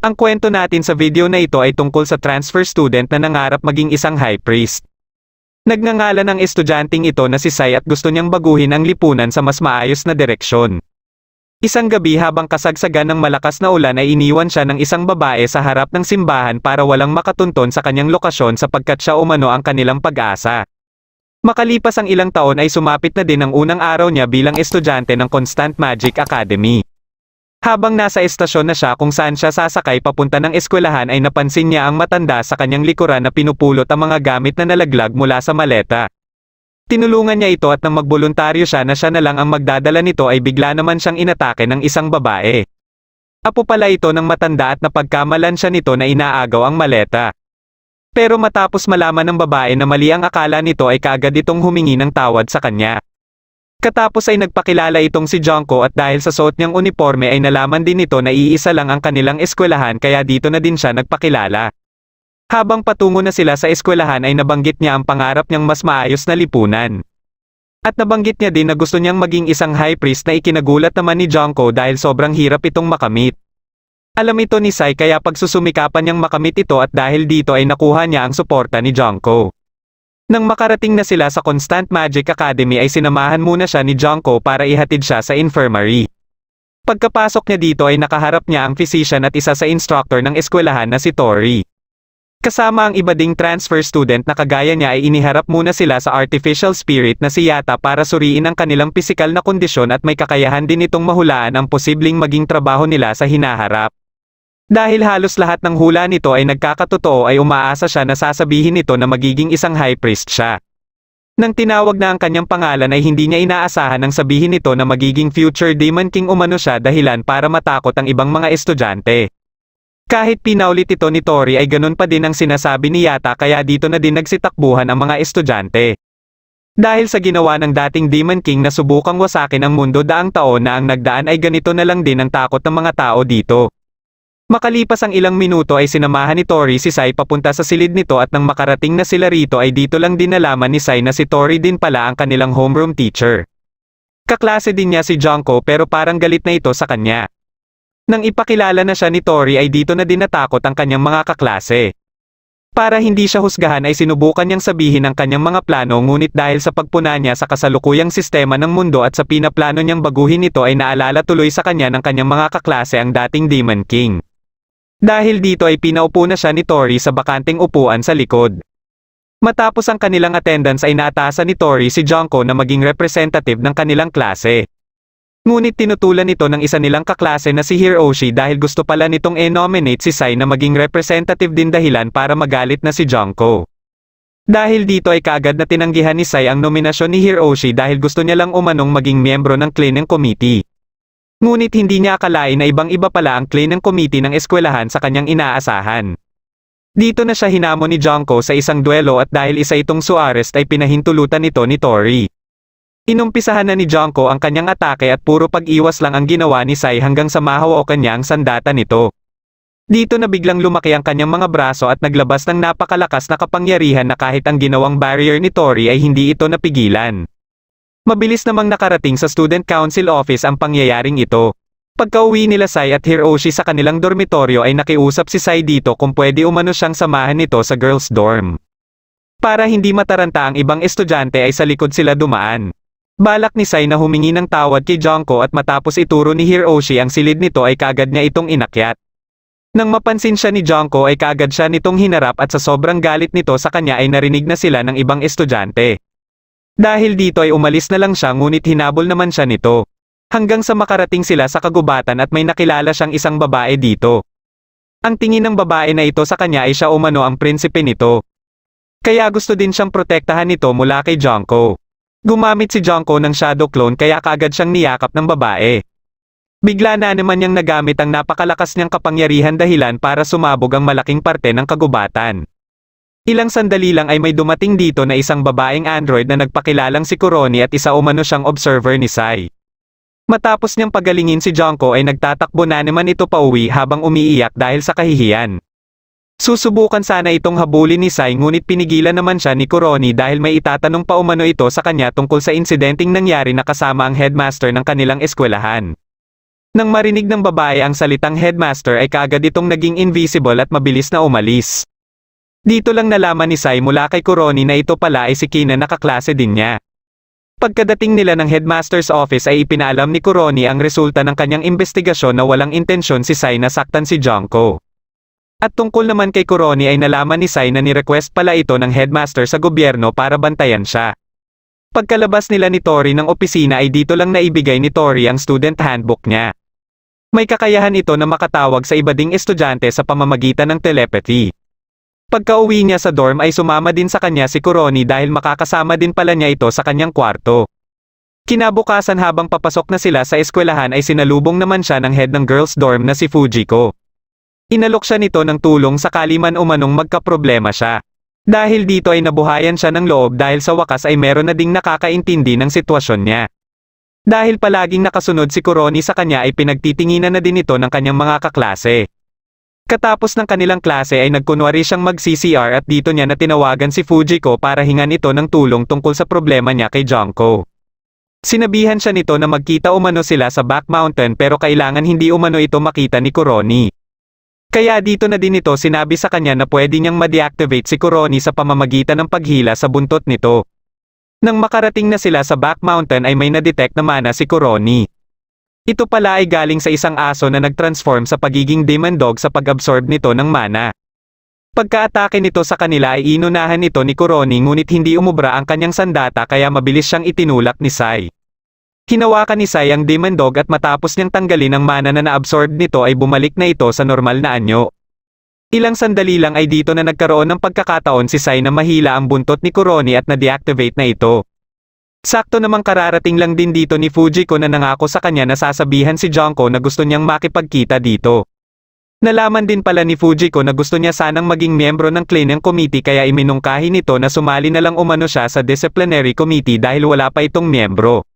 Ang kwento natin sa video na ito ay tungkol sa transfer student na nangarap maging isang high priest. Nagngangalan ang estudyanteng ito na si Sai at gusto niyang baguhin ang lipunan sa mas maayos na direksyon. Isang gabi habang kasagsagan ng malakas na ulan ay iniwan siya ng isang babae sa harap ng simbahan para walang makatunton sa kanyang lokasyon sapagkat siya umano ang kanilang pag-asa. Makalipas ang ilang taon ay sumapit na din ang unang araw niya bilang estudyante ng Constant Magic Academy. Habang nasa estasyon na siya kung saan siya sasakay papunta ng eskwelahan ay napansin niya ang matanda sa kanyang likuran na pinupulot ang mga gamit na nalaglag mula sa maleta. Tinulungan niya ito at nang magboluntaryo siya na siya na lang ang magdadala nito ay bigla naman siyang inatake ng isang babae. Apo pala ito ng matanda at napagkamalan siya nito na inaagaw ang maleta. Pero matapos malaman ng babae na mali ang akala nito ay kaagad itong humingi ng tawad sa kanya. Katapos ay nagpakilala itong si Junko at dahil sa suot niyang uniforme ay nalaman din nito na iisa lang ang kanilang eskwelahan kaya dito na din siya nagpakilala. Habang patungo na sila sa eskwelahan ay nabanggit niya ang pangarap niyang mas maayos na lipunan. At nabanggit niya din na gusto niyang maging isang high priest na ikinagulat naman ni Junko dahil sobrang hirap itong makamit. Alam ito ni Sai kaya pagsusumikapan niyang makamit ito at dahil dito ay nakuha niya ang suporta ni Junko. Nang makarating na sila sa Constant Magic Academy ay sinamahan muna siya ni Junko para ihatid siya sa infirmary. Pagkapasok niya dito ay nakaharap niya ang physician at isa sa instructor ng eskwelahan na si Tori. Kasama ang iba ding transfer student na kagaya niya ay iniharap muna sila sa artificial spirit na si Yata para suriin ang kanilang pisikal na kondisyon at may kakayahan din itong mahulaan ang posibleng maging trabaho nila sa hinaharap. Dahil halos lahat ng hula nito ay nagkakatotoo ay umaasa siya na sasabihin nito na magiging isang high priest siya. Nang tinawag na ang kanyang pangalan ay hindi niya inaasahan nang sabihin nito na magiging future Demon King umano siya dahilan para matakot ang ibang mga estudyante. Kahit pinaulit ito ni Tori ay ganun pa din ang sinasabi ni Yata kaya dito na din nagsitakbuhan ang mga estudyante. Dahil sa ginawa ng dating Demon King na subukang wasakin ang mundo daang taon na ang nagdaan ay ganito na lang din ang takot ng mga tao dito. Makalipas ang ilang minuto ay sinamahan ni Tori si Sai papunta sa silid nito at nang makarating na sila rito ay dito lang din nalaman ni Sai na si Tori din pala ang kanilang homeroom teacher. Kaklase din niya si Junko pero parang galit na ito sa kanya. Nang ipakilala na siya ni Tori ay dito na din natakot ang kanyang mga kaklase. Para hindi siya husgahan ay sinubukan niyang sabihin ang kanyang mga plano ngunit dahil sa pagpuna niya sa kasalukuyang sistema ng mundo at sa pinaplano niyang baguhin ito ay naalala tuloy sa kanya ng kanyang mga kaklase ang dating Demon King. Dahil dito ay pinaupo na siya ni Tori sa bakanteng upuan sa likod. Matapos ang kanilang attendance ay naatasan ni Tori si Junko na maging representative ng kanilang klase. Ngunit tinutulan ito ng isa nilang kaklase na si Hiroshi dahil gusto pala nitong e-nominate si Sai na maging representative din dahilan para magalit na si Junko. Dahil dito ay kaagad na tinanggihan ni Sai ang nominasyon ni Hiroshi dahil gusto niya lang umanong maging miyembro ng cleaning committee. Ngunit hindi niya akalain na ibang-iba pala ang cleaning committee ng eskwelahan sa kanyang inaasahan. Dito na siya hinamon ni Junko sa isang duelo at dahil isa itong Suarez ay pinahintulutan ito ni Tori. Inumpisahan na ni Junko ang kanyang atake at puro pag-iwas lang ang ginawa ni Sai hanggang sa mahawakan niya ang sandata nito. Dito na biglang lumaki ang kanyang mga braso at naglabas ng napakalakas na kapangyarihan na kahit ang ginawang barrier ni Tori ay hindi ito napigilan. Mabilis namang nakarating sa student council office ang pangyayaring ito. Pagka-uwi nila Sai at Hiroshi sa kanilang dormitoryo ay nakiusap si Sai dito kung pwede umano siyang samahan nito sa girls' dorm. Para hindi mataranta ang ibang estudyante ay sa likod sila dumaan. Balak ni Sai na humingi ng tawad kay Junko at matapos ituro ni Hiroshi ang silid nito ay kaagad niya itong inakyat. Nang mapansin siya ni Junko ay kaagad siya nitong hinarap at sa sobrang galit nito sa kanya ay narinig na sila ng ibang estudyante. Dahil dito ay umalis na lang siya ngunit hinabol naman siya nito. Hanggang sa makarating sila sa kagubatan at may nakilala siyang isang babae dito. Ang tingin ng babae na ito sa kanya ay siya umano ang prinsipe nito. Kaya gusto din siyang protektahan nito mula kay Junko. Gumamit si Junko ng shadow clone kaya kaagad siyang niyakap ng babae. Bigla na naman niyang nagamit ang napakalakas niyang kapangyarihan dahilan para sumabog ang malaking parte ng kagubatan. Ilang sandali lang ay may dumating dito na isang babaeng android na nagpakilalang si Kuroni at isa umano siyang observer ni Sai. Matapos niyang pagalingin si Junko ay nagtatakbo na naman ito pauwi habang umiiyak dahil sa kahihiyan. Susubukan sana itong habulin ni Sai ngunit pinigilan naman siya ni Kuroni dahil may itatanong pa umano ito sa kanya tungkol sa insidenteng nangyari na kasama ang headmaster ng kanilang eskwelahan. Nang marinig ng babae ang salitang headmaster ay kaagad itong naging invisible at mabilis na umalis. Dito lang nalaman ni Sai mula kay Kuroni na ito pala ay si Kina na kaklase din niya. Pagkadating nila ng headmaster's office ay ipinaalam ni Kuroni ang resulta ng kanyang investigasyon na walang intensyon si Sai na saktan si Junko. At tungkol naman kay Kuroni ay nalaman ni Sai na ni-request pala ito ng headmaster sa gobyerno para bantayan siya. Pagkalabas nila ni Tori ng opisina ay dito lang naibigay ni Tori ang student handbook niya. May kakayahan ito na makatawag sa iba ding estudyante sa pamamagitan ng telepathy. Pagka-uwi niya sa dorm ay sumama din sa kanya si Kuroni dahil makakasama din pala niya ito sa kanyang kwarto. Kinabukasan habang papasok na sila sa eskwelahan ay sinalubong naman siya ng head ng girls dorm na si Fujiko. Inalok siya nito ng tulong sakali man umanong magkaproblema siya. Dahil dito ay nabuhayan siya ng loob dahil sa wakas ay meron na ding nakakaintindi ng sitwasyon niya. Dahil palaging nakasunod si Kuroni sa kanya ay pinagtitinginan na din ito ng kanyang mga kaklase. Katapos ng kanilang klase ay nagkunwari siyang mag-CCR at dito niya na tinawagan si Fujiko para hingan ito ng tulong tungkol sa problema niya kay Junko. Sinabihan siya nito na magkita umano sila sa Back Mountain pero kailangan hindi umano ito makita ni Kuroni. Kaya dito na din ito sinabi sa kanya na pwede niyang ma-deactivate si Kuroni sa pamamagitan ng paghila sa buntot nito. Nang makarating na sila sa Back Mountain ay may na-detect na mana si Kuroni. Ito pala ay galing sa isang aso na nag-transform sa pagiging demon dog sa pag-absorb nito ng mana. Pagka-atake nito sa kanila ay inunahan nito ni Kuroni ngunit hindi umubra ang kanyang sandata kaya mabilis siyang itinulak ni Sai. Hinawakan ni Sai ang demon dog at matapos niyang tanggalin ang mana na na-absorb nito ay bumalik na ito sa normal na anyo. Ilang sandali lang ay dito na nagkaroon ng pagkakataon si Sai na mahila ang buntot ni Kuroni at na-deactivate na ito. Sakto namang kararating lang din dito ni Fujiko na nangako sa kanya na sasabihan si Junko na gusto niyang makipagkita dito. Nalaman din pala ni Fujiko na gusto niya sanang maging miyembro ng cleaning committee kaya iminungkahi nito na sumali na lang umano siya sa disciplinary committee dahil wala pa itong miyembro.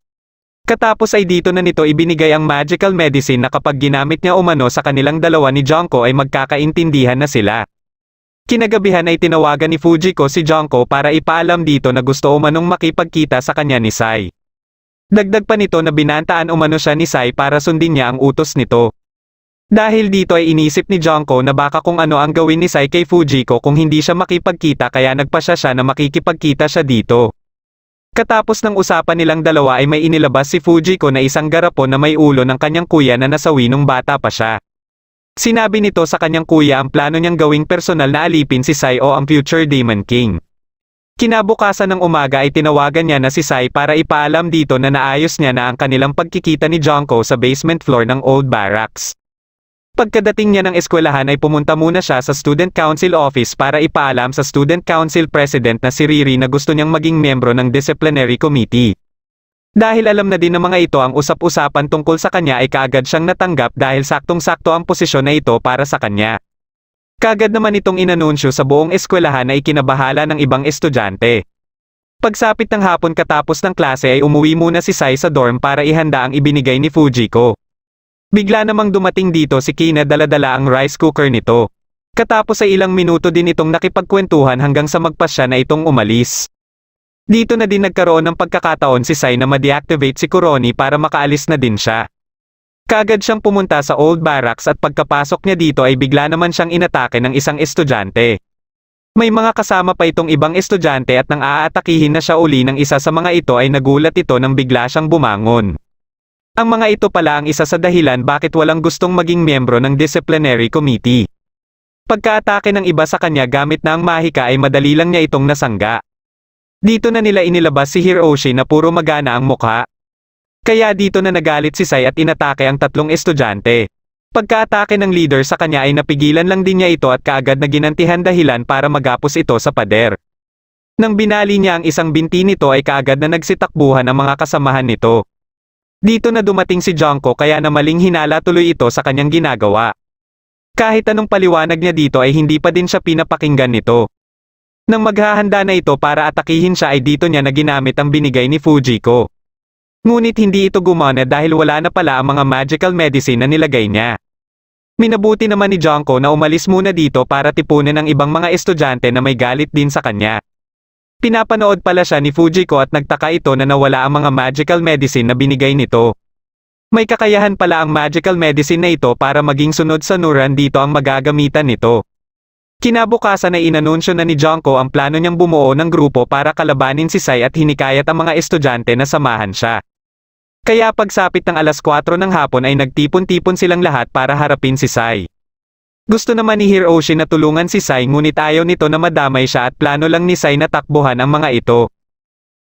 Katapos ay dito na nito ibinigay ang magical medicine na kapag ginamit niya umano sa kanilang dalawa ni Junko ay magkakaintindihan na sila. Kinagabihan ay tinawagan ni Fujiko si Junko para ipaalam dito na gusto umanong makipagkita sa kanya ni Sai. Dagdag pa nito na binantaan umano siya ni Sai para sundin niya ang utos nito. Dahil dito ay inisip ni Junko na baka kung ano ang gawin ni Sai kay Fujiko kung hindi siya makipagkita kaya nagpasya siya na makikipagkita siya dito. Katapos ng usapan nilang dalawa ay may inilabas si Fujiko na isang garapon na may ulo ng kanyang kuya na nasawi nung bata pa siya. Sinabi nito sa kanyang kuya ang plano niyang gawing personal na alipin si Sai o ang future Demon King. Kinabukasan ng umaga ay tinawagan niya na si Sai para ipaalam dito na naayos niya na ang kanilang pagkikita ni Junko sa basement floor ng old barracks. Pagkadating niya ng eskwelahan ay pumunta muna siya sa student council office para ipaalam sa student council president na si Riri na gusto niyang maging miyembro ng disciplinary committee. Dahil alam na din ng mga ito ang usap-usapan tungkol sa kanya ay kaagad siyang natanggap dahil saktong-sakto ang posisyon na ito para sa kanya. Kaagad naman itong inanunsyo sa buong eskwelahan na ikinabahala ng ibang estudyante. Pagsapit ng hapon katapos ng klase ay umuwi muna si Sai sa dorm para ihanda ang ibinigay ni Fujiko. Bigla namang dumating dito si Kina dala-dala ang rice cooker nito. Katapos ay ilang minuto din itong nakipagkwentuhan hanggang sa magpasya na itong umalis. Dito na din nagkaroon ng pagkakataon si Sai na ma-deactivate si Kuroni para makaalis na din siya. Kaagad siyang pumunta sa old barracks at pagkapasok niya dito ay bigla naman siyang inatake ng isang estudyante. May mga kasama pa itong ibang estudyante at nang aatakihin na siya uli ng isa sa mga ito ay nagulat ito nang bigla siyang bumangon. Ang mga ito pala ang isa sa dahilan bakit walang gustong maging miyembro ng disciplinary committee. Pagkaatake ng iba sa kanya gamit na ang mahika ay madali lang niya itong nasangga. Dito na nila inilabas si Hiroshi na puro magana ang mukha. Kaya dito na nagalit si Sai at inatake ang tatlong estudyante. Pagkaatake ng leader sa kanya ay napigilan lang din niya ito at kaagad na ginantihan dahilan para magapos ito sa pader. Nang binali niya ang isang binti nito ay kaagad na nagsitakbuhan ang mga kasamahan nito. Dito na dumating si Junko kaya na maling hinala tuloy ito sa kanyang ginagawa. Kahit anong paliwanag niya dito ay hindi pa din siya pinapakinggan nito. Nang maghahanda na ito para atakihin siya ay dito niya na ginamit ang binigay ni Fujiko. Ngunit hindi ito gumana dahil wala na pala ang mga magical medicine na nilagay niya. Minabuti naman ni Junko na umalis muna dito para tipunin ang ibang mga estudyante na may galit din sa kanya. Pinapanood pala siya ni Fujiko at nagtaka ito na nawala ang mga magical medicine na binigay nito. May kakayahan pala ang magical medicine na ito para maging sunod sa Nuran dito ang magagamitan nito. Kinabukasan ay inanunsyo na ni Junko ang plano niyang bumuo ng grupo para kalabanin si Sai at hinikayat ang mga estudyante na samahan siya. Kaya pagsapit ng alas 4 ng hapon ay nagtipon-tipon silang lahat para harapin si Sai. Gusto naman ni Hiroshi na tulungan si Sai ngunit ayaw nito na madamay siya at plano lang ni Sai na takbuhan ang mga ito.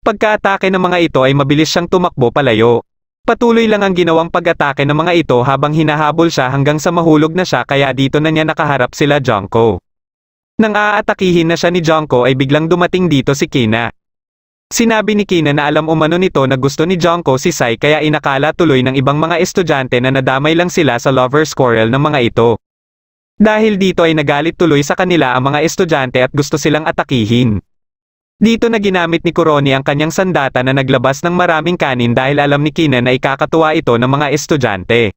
Pagka-atake ng mga ito ay mabilis siyang tumakbo palayo. Patuloy lang ang ginawang pag-atake ng mga ito habang hinahabol siya hanggang sa mahulog na siya kaya dito na niya nakaharap sila Junko. Nang aatakihin na siya ni Junko ay biglang dumating dito si Kina. Sinabi ni Kina na alam umano nito na gusto ni Junko si Sai kaya inakala tuloy ng ibang mga estudyante na nadamay lang sila sa lover's quarrel ng mga ito. Dahil dito ay nagalit tuloy sa kanila ang mga estudyante at gusto silang atakihin. Dito na ginamit ni Kuroni ang kanyang sandata na naglabas ng maraming kanin dahil alam ni Kina na ikakatuwa ito ng mga estudyante.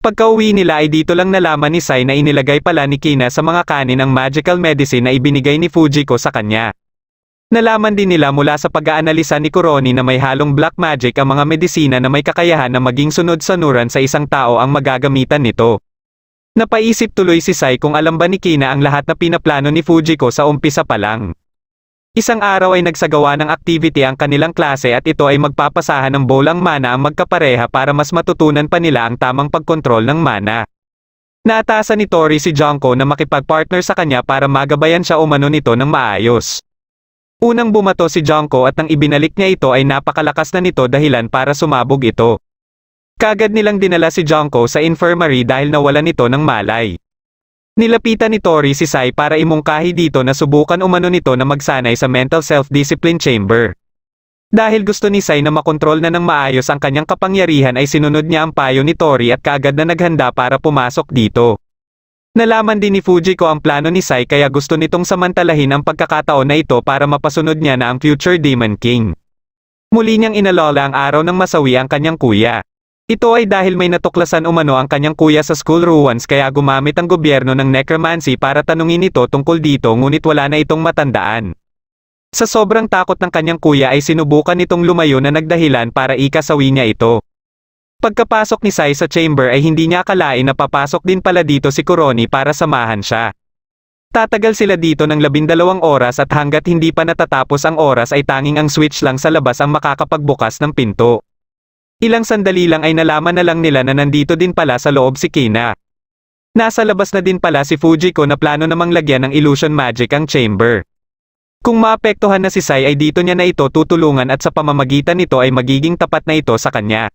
Pagka-uwi nila ay dito lang nalaman ni Sai na inilagay pala ni Kina sa mga kanin ang magical medicine na ibinigay ni Fujiko sa kanya. Nalaman din nila mula sa pag-aanalisa ni Kuroni na may halong black magic ang mga medisina na may kakayahan na maging sunod sa Nuran sa isang tao ang magagamitan nito. Napaisip tuloy si Sai kung alam ba ni Kina ang lahat na pinaplano ni Fujiko sa umpisa pa lang. Isang araw ay nagsagawa ng activity ang kanilang klase at ito ay magpapasahan ng bolang mana ang magkapareha para mas matutunan pa nila ang tamang pagkontrol ng mana. Naatasan ni Tori si Junko na makipag-partner sa kanya para magabayan siya umano nito ng maayos. Unang bumato si Junko at nang ibinalik niya ito ay napakalakas na nito dahilan para sumabog ito. Kagad nilang dinala si Junko sa infirmary dahil nawalan ito ng malay. Nilapitan ni Tori si Sai para imungkahi dito na subukan umano nito na magsanay sa mental self-discipline chamber. Dahil gusto ni Sai na makontrol na ng maayos ang kanyang kapangyarihan ay sinunod niya ang payo ni Tori at kaagad na naghanda para pumasok dito. Nalaman din ni Fujiko ang plano ni Sai kaya gusto nitong samantalahin ang pagkakataon na ito para mapasunod niya na ang future Demon King. Muli niyang inalola ang araw ng masawi ang kanyang kuya. Ito ay dahil may natuklasan umano ang kanyang kuya sa school ruins kaya gumamit ang gobyerno ng necromancy para tanungin ito tungkol dito ngunit wala na itong matandaan. Sa sobrang takot ng kanyang kuya ay sinubukan nitong lumayo na nagdahilan para ikasawi niya ito. Pagkapasok ni Sai sa chamber ay hindi niya akalain na papasok din pala dito si Kuroni para samahan siya. Tatagal sila dito ng 12 oras at hanggat hindi pa natatapos ang oras ay tanging ang switch lang sa labas ang makakapagbukas ng pinto. Ilang sandali lang ay nalaman na lang nila na nandito din pala sa loob si Kina. Nasa labas na din pala si Fujiko na plano namang lagyan ng illusion magic ang chamber. Kung maapektuhan na si Sai ay dito niya na ito tutulungan at sa pamamagitan nito ay magiging tapat na ito sa kanya.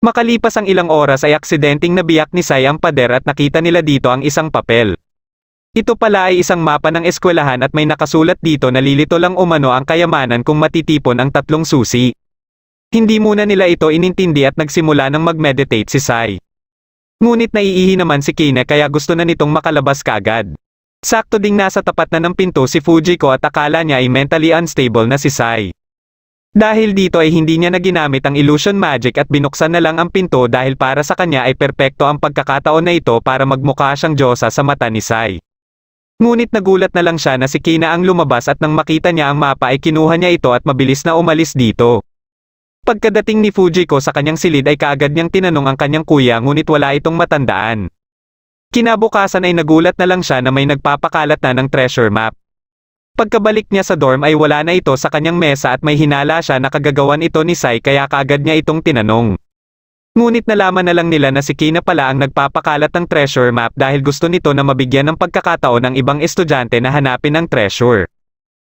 Makalipas ang ilang oras ay aksidenteng nabiyak ni Sai ang pader at nakita nila dito ang isang papel. Ito pala ay isang mapa ng eskwelahan at may nakasulat dito na lilito lang umano ang kayamanan kung matitipon ang 3 susi. Hindi muna nila ito inintindi at nagsimula ng mag-meditate si Sai. Ngunit naiihi naman si Kina kaya gusto na nitong makalabas kaagad. Sakto ding nasa tapat na ng pinto si Fujiko at akala niya ay mentally unstable na si Sai. Dahil dito ay hindi niya na ginamit ang illusion magic at binuksan na lang ang pinto dahil para sa kanya ay perpekto ang pagkakataon na ito para magmukha siyang diyosa sa mata ni Sai. Ngunit nagulat na lang siya na si Kina ang lumabas at nang makita niya ang mapa ay kinuha niya ito at mabilis na umalis dito. Pagkadating ni Fujiko sa kanyang silid ay kaagad niyang tinanong ang kanyang kuya ngunit wala itong matandaan. Kinabukasan ay nagulat na lang siya na may nagpapakalat na ng treasure map. Pagkabalik niya sa dorm ay wala na ito sa kanyang mesa at may hinala siya na kagagawan ito ni Sai kaya kaagad niya itong tinanong. Ngunit nalaman na lang nila na si Kina pala ang nagpapakalat ng treasure map dahil gusto nito na mabigyan ng pagkakataon ng ibang estudyante na hanapin ang treasure.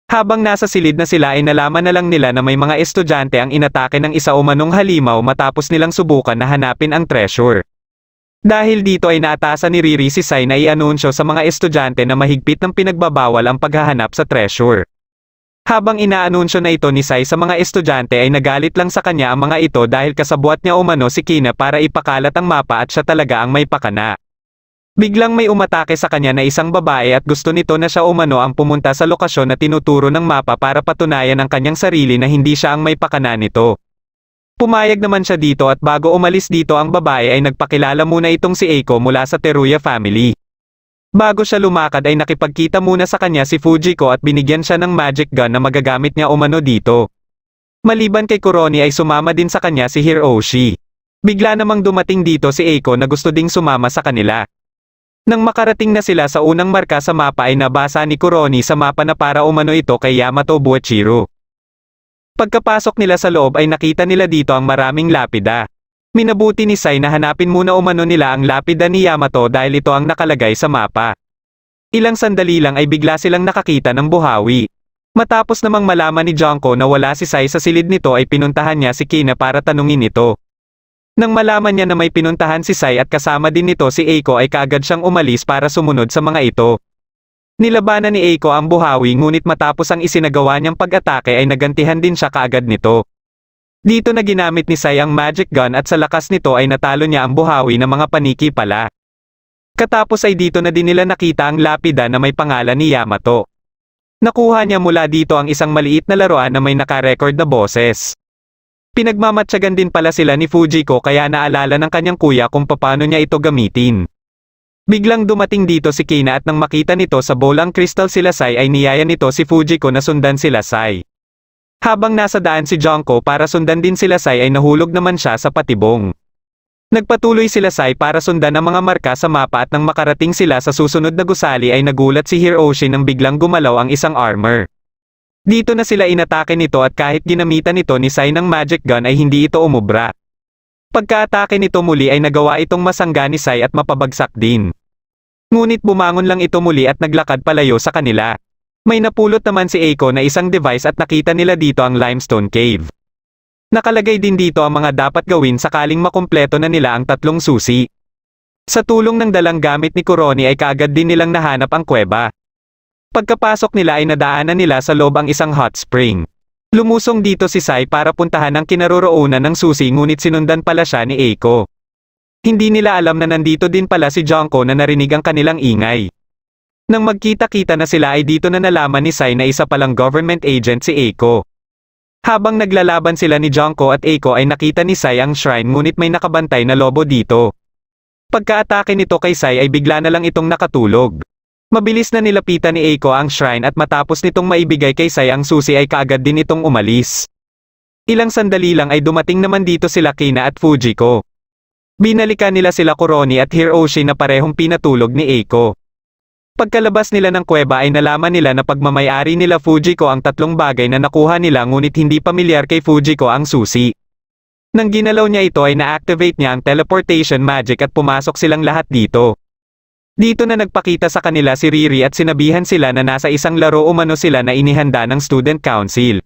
Habang nasa silid na sila ay nalaman na lang nila na may mga estudyante ang inatake ng isa umanong halimaw matapos nilang subukan na hanapin ang treasure. Dahil dito ay naatasan ni Riri si Sai na i-anunsyo sa mga estudyante na mahigpit ng pinagbabawal ang paghahanap sa treasure. Habang inaanunsyo na ito ni Sai sa mga estudyante ay nagalit lang sa kanya ang mga ito dahil kasabwat niya umano si Kina para ipakalat ang mapa at siya talaga ang may pakana. Biglang may umatake sa kanya na isang babae at gusto nito na siya umano ang pumunta sa lokasyon na tinuturo ng mapa para patunayan ang kanyang sarili na hindi siya ang may pakana nito. Pumayag naman siya dito at bago umalis dito ang babae ay nagpakilala muna itong si Eiko mula sa Teruya family. Bago siya lumakad ay nakipagkita muna sa kanya si Fujiko at binigyan siya ng magic gun na magagamit niya umano dito. Maliban kay Kuroni ay sumama din sa kanya si Hiroshi. Bigla namang dumating dito si Eiko na gusto ding sumama sa kanila. Nang makarating na sila sa unang marka sa mapa ay nabasa ni Kuroni sa mapa na para umano ito kay Yamato Buichiro. Pagkapasok nila sa loob ay nakita nila dito ang maraming lapida. Minabuti ni Sai na hanapin muna umano nila ang lapida ni Yamato dahil ito ang nakalagay sa mapa. Ilang sandali lang ay bigla silang nakakita ng buhawi. Matapos namang malaman ni Junko na wala si Sai sa silid nito ay pinuntahan niya si Kina para tanungin ito. Nang malaman niya na may pinuntahan si Sai at kasama din nito si Eiko ay kaagad siyang umalis para sumunod sa mga ito. Nilabanan ni Eiko ang buhawi ngunit matapos ang isinagawa niyang pag-atake ay nagantihan din siya kaagad nito. Dito na ginamit ni Sai ang magic gun at sa lakas nito ay natalo niya ang buhawi na mga paniki pala. Katapos ay dito na din nila nakita ang lapida na may pangalan ni Yamato. Nakuha niya mula dito ang isang maliit na laruan na may naka-record na boses. Pinagmamatyagan din pala sila ni Fujiko kaya naalala ng kanyang kuya kung paano niya ito gamitin. Biglang dumating dito si Kina at nang makita nito sa bowl ang crystal sila Sai ay niyaya nito si Fujiko na sundan sila Sai. Habang nasa daan si Junko para sundan din sila Sai ay nahulog naman siya sa patibong. Nagpatuloy sila Sai para sundan ang mga marka sa mapa at nang makarating sila sa susunod na gusali ay nagulat si Hiroshi nang biglang gumalaw ang isang armor. Dito na sila inatake nito at kahit ginamitan nito ni Sai ng magic gun ay hindi ito umubra. Pagka-atake nito muli ay nagawa itong masangga ni Sai at mapabagsak din. Ngunit bumangon lang ito muli at naglakad palayo sa kanila. May napulot naman si Eiko na isang device at nakita nila dito ang limestone cave. Nakalagay din dito ang mga dapat gawin sakaling makumpleto na nila ang tatlong susi. Sa tulong ng dalang gamit ni Kuroni ay kaagad din nilang nahanap ang kuweba. Pagkapasok nila ay nadaanan nila sa loob ang isang hot spring. Lumusong dito si Sai para puntahan ang kinaroroonan ng susi ngunit sinundan pala siya ni Eiko. Hindi nila alam na nandito din pala si Junko na narinig ang kanilang ingay. Nang magkita-kita na sila ay dito na nalaman ni Sai na isa palang government agent si Eiko. Habang naglalaban sila ni Junko at Eiko ay nakita ni Sai ang shrine ngunit may nakabantay na lobo dito. Pagka-atake nito kay Sai ay bigla na lang itong nakatulog. Mabilis na nilapitan ni Eiko ang shrine at matapos nitong maibigay kay Sai ang susi ay kaagad din itong umalis. Ilang sandali lang ay dumating naman dito sila Kina at Fujiko. Binalikan nila sila Kuroni at Hiroshi na parehong pinatulog ni Eiko. Pagkalabas nila ng kuweba ay nalaman nila na pagmamayari nila Fujiko ang tatlong bagay na nakuha nila ngunit hindi pamilyar kay Fujiko ang susi. Nang ginalaw niya ito ay na-activate niya ang teleportation magic at pumasok silang lahat dito. Dito na nagpakita sa kanila si Riri at sinabihan sila na nasa isang laro umano sila na inihanda ng student council.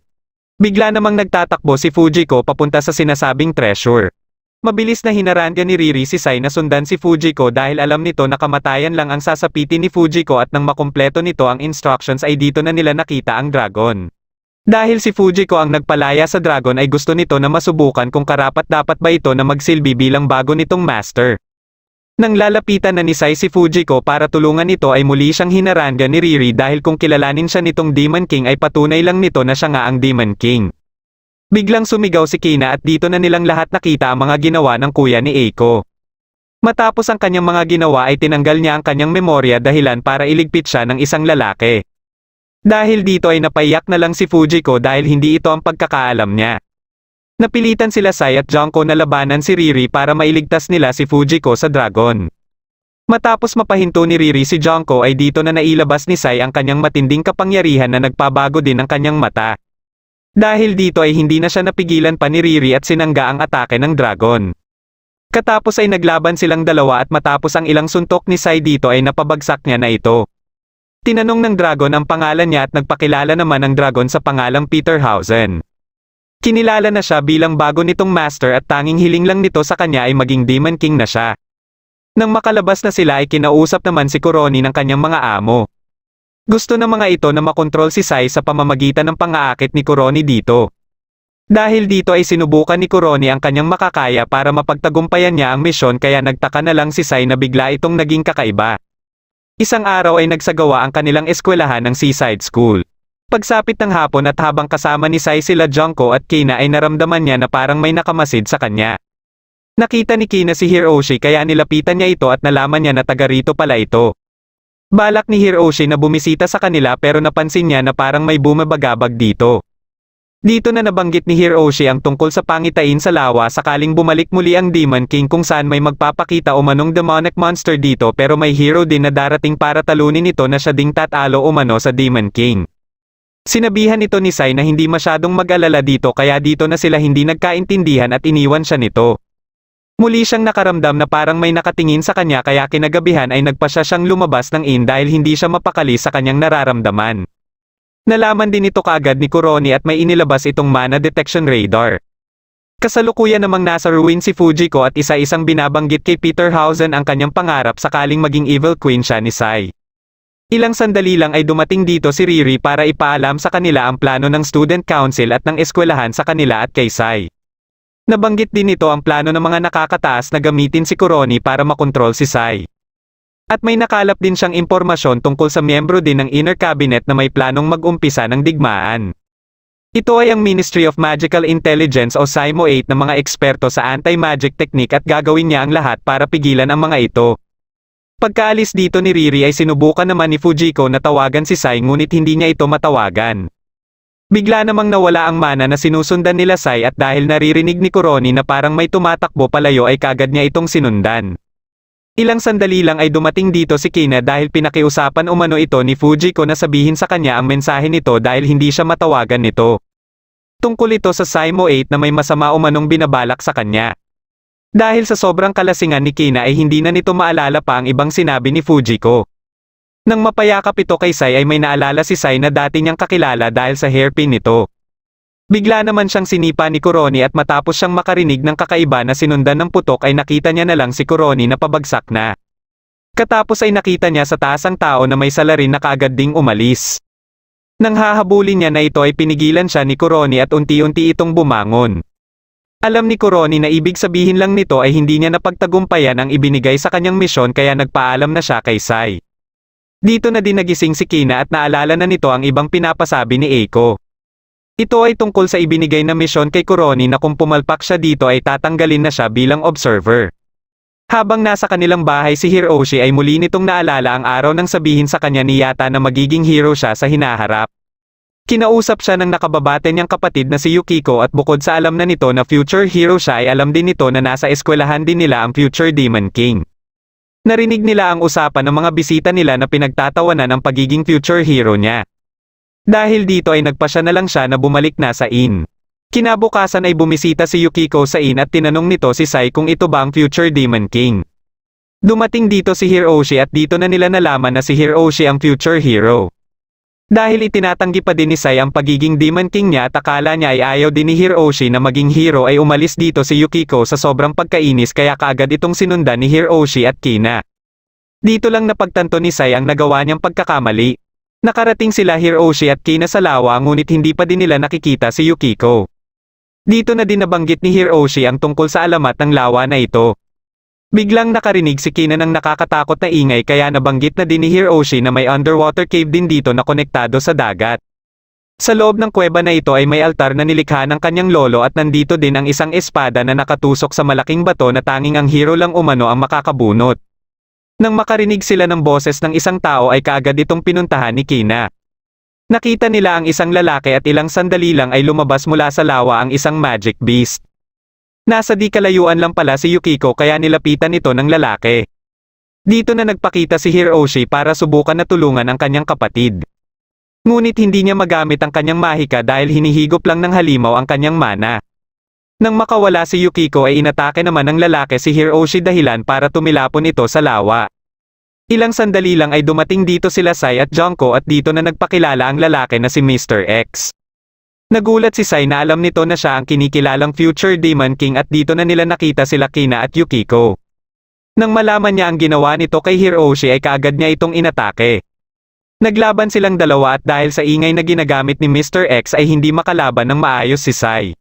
Bigla namang nagtatakbo si Fujiko papunta sa sinasabing treasure. Mabilis na hinaranga ni Riri si Sai na sundan si Fujiko dahil alam nito na kamatayan lang ang sasapitin ni Fujiko at nang makumpleto nito ang instructions ay dito na nila nakita ang dragon. Dahil si Fujiko ang nagpalaya sa dragon ay gusto nito na masubukan kung karapat-dapat ba ito na magsilbi bilang bago nitong master. Nang lalapitan na ni Sai si Fujiko para tulungan ito ay muli siyang hinaranga ni Riri dahil kung kilalanin siya nitong Demon King ay patunay lang nito na siya nga ang Demon King. Biglang sumigaw si Kina at dito na nilang lahat nakita ang mga ginawa ng kuya ni Eiko. Matapos ang kanyang mga ginawa ay tinanggal niya ang kanyang memorya dahilan para iligpit siya ng isang lalaki. Dahil dito ay napaiyak na lang si Fujiko dahil hindi ito ang pagkakaalam niya. Napilitan sila Sai at Junko na labanan si Riri para mailigtas nila si Fujiko sa dragon. Matapos mapahinto ni Riri si Junko ay dito na nailabas ni Sai ang kanyang matinding kapangyarihan na nagpabago din ang kanyang mata. Dahil dito ay hindi na siya napigilan pa ni Riri at sinangga ang atake ng dragon. Katapos ay naglaban silang dalawa at matapos ang ilang suntok ni Sai dito ay napabagsak niya na ito. Tinanong ng dragon ang pangalan niya at nagpakilala naman ang dragon sa pangalang Peterhausen. Kinilala na siya bilang bago nitong master at tanging hiling lang nito sa kanya ay maging Demon King na siya. Nang makalabas na sila ay kinausap naman si Kuroni ng kanyang mga amo. Gusto ng mga ito na makontrol si Sai sa pamamagitan ng pang-aakit ni Kuroni dito. Dahil dito ay sinubukan ni Kuroni ang kanyang makakaya para mapagtagumpayan niya ang misyon kaya nagtaka na lang si Sai na bigla itong naging kakaiba. Isang araw ay nagsagawa ang kanilang eskwelahan ng Seaside School. Pagsapit ng hapon at habang kasama ni Sai sila Junko at Kina ay naramdaman niya na parang may nakamasid sa kanya. Nakita ni Kina si Hiroshi kaya nilapitan niya ito at nalaman niya na taga rito pala ito. Balak ni Hiroshi na bumisita sa kanila pero napansin niya na parang may bumabagabag dito. Dito na nabanggit ni Hiroshi ang tungkol sa pangitain sa lawa sakaling bumalik muli ang Demon King kung saan may magpapakita umanong demonic monster dito pero may hero din na darating para talunin ito na siya ding tatalo umano sa Demon King. Sinabihan ito ni Sai na hindi masyadong mag-alala dito kaya dito na sila hindi nagkaintindihan at iniwan siya nito. Muli siyang nakaramdam na parang may nakatingin sa kanya kaya kinagabihan ay nagpasya siyang lumabas ng inn dahil hindi siya mapakali sa kanyang nararamdaman. Nalaman din ito kaagad ni Kuroni at may inilabas itong mana detection radar. Kasalukuyan namang nasa ruin si Fujiko at isa-isang binabanggit kay Peterhausen ang kanyang pangarap sakaling maging evil queen siya ni Sai. Ilang sandali lang ay dumating dito si Riri para ipaalam sa kanila ang plano ng student council at ng eskwelahan sa kanila at kay Sai. Nabanggit din ito ang plano ng mga nakakataas na gamitin si Kuroni para makontrol si Sai. At may nakalap din siyang impormasyon tungkol sa miyembro din ng Inner Cabinet na may planong mag-umpisa ng digmaan. Ito ay ang Ministry of Magical Intelligence o SIMO-8 na mga eksperto sa anti-magic technique at gagawin niya ang lahat para pigilan ang mga ito. Pagkaalis dito ni Riri ay sinubukan naman ni Fujiko na tawagan si Sai ngunit hindi niya ito matawagan. Bigla namang nawala ang mana na sinusundan nila Sai at dahil naririnig ni Kuroni na parang may tumatakbo palayo ay kaagad niya itong sinundan. Ilang sandali lang ay dumating dito si Kina dahil pinakiusapan umano ito ni Fujiko na sabihin sa kanya ang mensahe nito dahil hindi siya matawagan nito. Tungkol ito sa SIMO-8 na may masama umanong binabalak sa kanya. Dahil sa sobrang kalasingan ni Kina ay hindi na nito maalala pa ang ibang sinabi ni Fujiko. Nang mapayakap ito kay Sai ay may naalala si Sai na dati niyang kakilala dahil sa hairpin nito. Bigla naman siyang sinipa ni Kuroni at matapos siyang makarinig ng kakaiba na sinundan ng putok ay nakita niya na lang si Kuroni na pabagsak na. Katapos ay nakita niya sa taas ang tao na may salarin na kaagad ding umalis. Nang hahabulin niya na ito ay pinigilan siya ni Kuroni at unti-unti itong bumangon. Alam ni Kuroni na ibig sabihin lang nito ay hindi niya napagtagumpayan ang ibinigay sa kanyang misyon kaya nagpaalam na siya kay Sai. Dito na din nagising si Kina at naalala na nito ang ibang pinapasabi ni Eiko. Ito ay tungkol sa ibinigay na misyon kay Kuroni na kung pumalpak siya dito ay tatanggalin na siya bilang observer. Habang nasa kanilang bahay si Hiroshi ay muli nitong naalala ang araw nang sabihin sa kanya ni Yata na magiging hero siya sa hinaharap. Kinausap siya ng nakababate niyang kapatid na si Yukiko at bukod sa alam na nito na future hero siya ay alam din nito na nasa eskwelahan din nila ang future Demon King. Narinig nila ang usapan ng mga bisita nila na pinagtatawanan ang pagiging future hero niya. Dahil dito ay nagpasya na lang siya na bumalik na sa inn. Kinabukasan ay bumisita si Yukiko sa inn at tinanong nito si Sai kung ito ba ang future Demon King. Dumating dito si Hiroshi at dito na nila nalaman na si Hiroshi ang future hero. Dahil itinatanggi pa din ni Sai ang pagiging Demon King niya at akala niya ay ayaw din ni Hiroshi na maging hero ay umalis dito si Yukiko sa sobrang pagkainis kaya kaagad itong sinundan ni Hiroshi at Kina. Dito lang napagtanto ni Sai ang nagawa niyang pagkakamali. Nakarating sila Hiroshi at Kina sa lawa ngunit hindi pa din nila nakikita si Yukiko. Dito na din nabanggit ni Hiroshi ang tungkol sa alamat ng lawa na ito. Biglang nakarinig si Kina ng nakakatakot na ingay kaya nabanggit na din ni Hiroshi na may underwater cave din dito na konektado sa dagat. Sa loob ng kuweba na ito ay may altar na nilikha ng kanyang lolo at nandito din ang isang espada na nakatusok sa malaking bato na tanging ang hero lang umano ang makakabunot. Nang makarinig sila ng boses ng isang tao ay kaagad itong pinuntahan ni Kina. Nakita nila ang isang lalaki at ilang sandali lang ay lumabas mula sa lawa ang isang magic beast. Nasa di kalayuan lang pala si Yukiko kaya nilapitan ito ng lalaki. Dito na nagpakita si Hiroshi para subukan na tulungan ang kanyang kapatid. Ngunit hindi niya magamit ang kanyang mahika dahil hinihigop lang ng halimaw ang kanyang mana. Nang makawala si Yukiko ay inatake naman ng lalaki si Hiroshi dahilan para tumilapon ito sa lawa. Ilang sandali lang ay dumating dito sila Sai at Junko at dito na nagpakilala ang lalaki na si Mr. X. Nagulat si Sai na alam nito na siya ang kinikilalang future Demon King at dito na nila nakita sila Kina at Yukiko. Nang malaman niya ang ginawa nito kay Hiroshi ay kaagad niya itong inatake. Naglaban silang dalawa at dahil sa ingay na ginagamit ni Mr. X ay hindi makalaban ng maayos si Sai.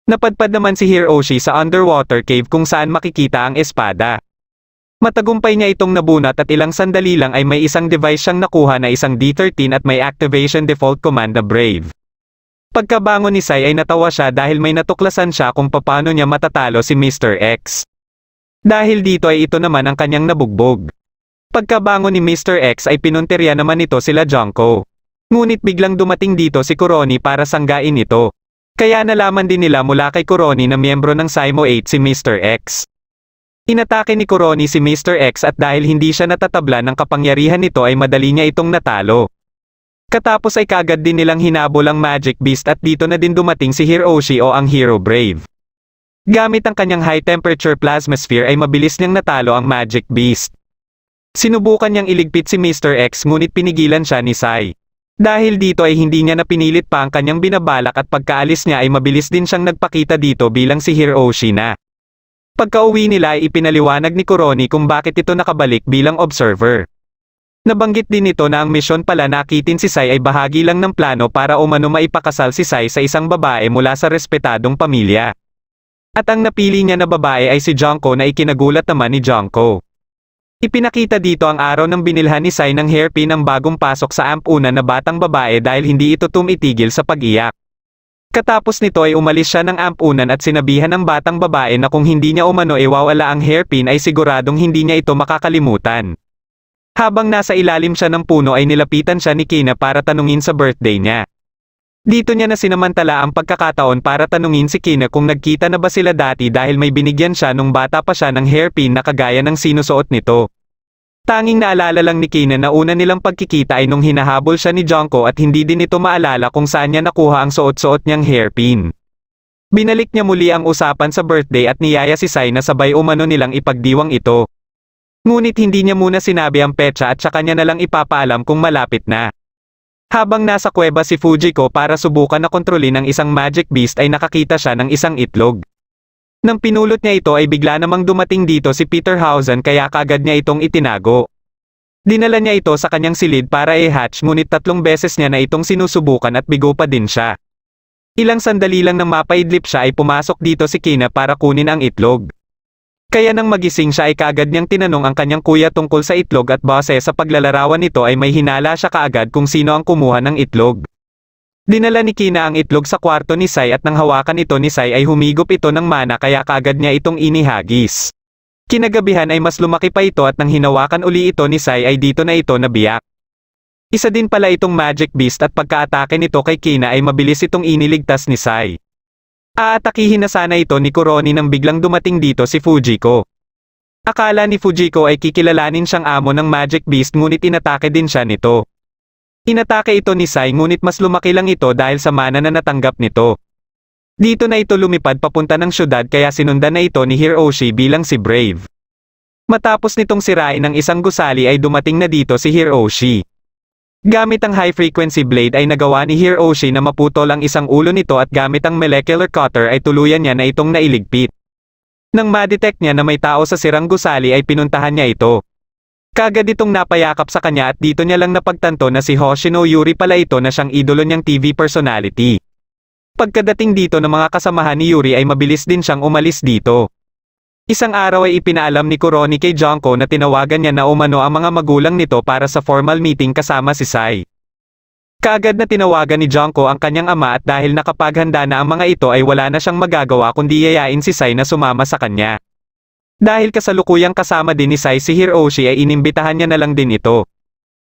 Napadpad naman si Hiroshi sa underwater cave kung saan makikita ang espada. Matagumpay niya itong nabunot at ilang sandali lang ay may isang device siyang nakuha na isang D13 at may activation default command na Brave. Pagkabangon ni Sai ay natawa siya dahil may natuklasan siya kung paano niya matatalo si Mr. X. Dahil dito ay ito naman ang kanyang nabugbog. Pagkabangon ni Mr. X ay pinuntirya naman ito sila Junko. Ngunit biglang dumating dito si Kuroni para sanggain ito. Kaya nalaman din nila mula kay Kuroni na miyembro ng Saimo 8 si Mr. X. Inatake ni Kuroni si Mr. X at dahil hindi siya natatabla ng kapangyarihan nito ay madali niya itong natalo. Katapos ay kagad din nilang hinabol ang Magic Beast at dito na din dumating si Hiroshi o ang Hero Brave. Gamit ang kanyang high temperature plasma sphere ay mabilis niyang natalo ang Magic Beast. Sinubukan niyang iligpit si Mr. X ngunit pinigilan siya ni Sai. Dahil dito ay hindi niya napinilit pa ang kanyang binabalak at pagkaalis niya ay mabilis din siyang nagpakita dito bilang si Hiroshi na. Pagka-uwi nila ay ipinaliwanag ni Kuroni kung bakit ito nakabalik bilang observer. Nabanggit din nito na ang misyon pala na akitin si Sai ay bahagi lang ng plano para umano maipakasal si Sai sa isang babae mula sa respetadong pamilya. At ang napili niya na babae ay si Junko na ikinagulat naman ni Junko. Ipinakita dito ang araw ng binilhan ni Sai ng hairpin ang bagong pasok sa ampunan na batang babae dahil hindi ito tumitigil sa pag-iyak. Katapos nito ay umalis siya ng ampunan at sinabihan ng batang babae na kung hindi niya umano iwawala ang hairpin ay siguradong hindi niya ito makakalimutan. Habang nasa ilalim siya ng puno ay nilapitan siya ni Kina para tanungin sa birthday niya. Dito niya na sinamantala ang pagkakataon para tanungin si Kina kung nagkita na ba sila dati dahil may binigyan siya nung bata pa siya ng hairpin na kagaya ng sinusuot nito. Tanging naalala lang ni Kina na una nilang pagkikita ay nung hinahabol siya ni Junko at hindi din ito maalala kung saan niya nakuha ang suot-suot niyang hairpin. Binalik niya muli ang usapan sa birthday at niyaya si Sai na sabay umano nilang ipagdiwang ito. Ngunit hindi niya muna sinabi ang petsa at saka niya nalang ipapaalam kung malapit na. Habang nasa kuweba si Fujiko para subukan na kontrolin ang isang Magic Beast ay nakakita siya ng isang itlog. Nang pinulot niya ito ay bigla namang dumating dito si Peterhausen kaya kagad niya itong itinago. Dinala niya ito sa kanyang silid para i-hatch ngunit 3 beses niya na itong sinusubukan at bigo pa din siya. Ilang sandali lang nang mapaidlip siya ay pumasok dito si Kina para kunin ang itlog. Kaya nang magising siya ay kaagad niyang tinanong ang kanyang kuya tungkol sa itlog at base sa paglalarawan nito ay may hinala siya kaagad kung sino ang kumuha ng itlog. Dinala ni Kina ang itlog sa kwarto ni Sai at nang hawakan ito ni Sai ay humigop ito ng mana kaya kaagad niya itong inihagis. Kinagabihan ay mas lumaki pa ito at nang hinawakan uli ito ni Sai ay dito na ito nabiyak. Isa din pala itong Magic Beast at pagkaatake nito kay Kina ay mabilis itong iniligtas ni Sai. Aatakihin na sana ito ni Kuroni nang biglang dumating dito si Fujiko. Akala ni Fujiko ay kikilalanin siyang amo ng Magic Beast ngunit inatake din siya nito. Inatake ito ni Sai ngunit mas lumaki lang ito dahil sa mana na natanggap nito. Dito na ito lumipad papunta ng syudad kaya sinundan na ito ni Hiroshi bilang si Brave. Matapos nitong sirain ng isang gusali ay dumating na dito si Hiroshi. Gamit ang high-frequency blade ay nagawa ni Hiroshi na maputol ang isang ulo nito at gamit ang molecular cutter ay tuluyan niya na itong nailigpit. Nang ma-detect niya na may tao sa sirang gusali ay pinuntahan niya ito. Kagad itong napayakap sa kanya at dito niya lang napagtanto na si Hoshino Yuri pala ito na siyang idolo niyang TV personality. Pagkadating dito ng mga kasamahan ni Yuri ay mabilis din siyang umalis dito. Isang araw ay ipinaalam ni Kuroni kay Junko na tinawagan niya na umano ang mga magulang nito para sa formal meeting kasama si Sai. Kaagad na tinawagan ni Junko ang kanyang ama at dahil nakapaghanda na ang mga ito ay wala na siyang magagawa kundi yayain si Sai na sumama sa kanya. Dahil kasalukuyang kasama din ni Sai si Hiroshi ay inimbitahan niya na lang din ito.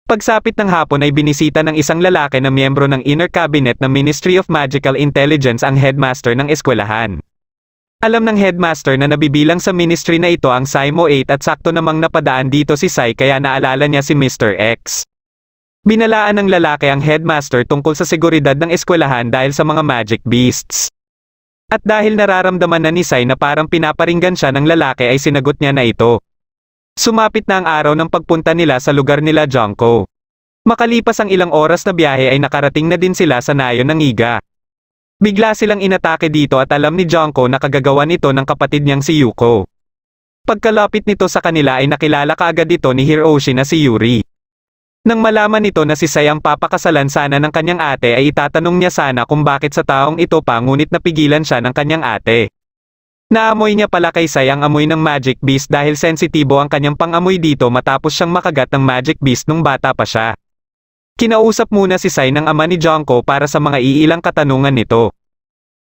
Pagsapit ng hapon ay binisita ng isang lalaki na miyembro ng Inner Cabinet ng Ministry of Magical Intelligence ang headmaster ng eskwelahan. Alam ng headmaster na nabibilang sa ministry na ito ang Saimo 8 at sakto namang napadaan dito si Sai kaya naalala niya si Mr. X. Binalaan ng lalaki ang headmaster tungkol sa seguridad ng eskwelahan dahil sa mga Magic Beasts. At dahil nararamdaman na ni Sai na parang pinaparinggan siya ng lalaki ay sinagot niya na ito. Sumapit na ang araw ng pagpunta nila sa lugar nila Junko. Makalipas ang ilang oras na biyahe ay nakarating na din sila sa nayon ng Iga. Bigla silang inatake dito at alam ni Junko na kagagawa nito ng kapatid niyang si Yuko. Pagkalapit nito sa kanila ay nakilala kaagad ito ni Hiroshi na si Yuri. Nang malaman nito na si Sai ang papakasalan sana ng kanyang ate ay itatanong niya sana kung bakit sa taong ito pa ngunit napigilan siya ng kanyang ate. Naamoy niya pala kay Sai ang amoy ng Magic Beast dahil sensitibo ang kanyang pangamoy dito matapos siyang makagat ng Magic Beast nung bata pa siya. Kinausap muna si Sai ng ama ni Junko para sa mga iilang katanungan nito.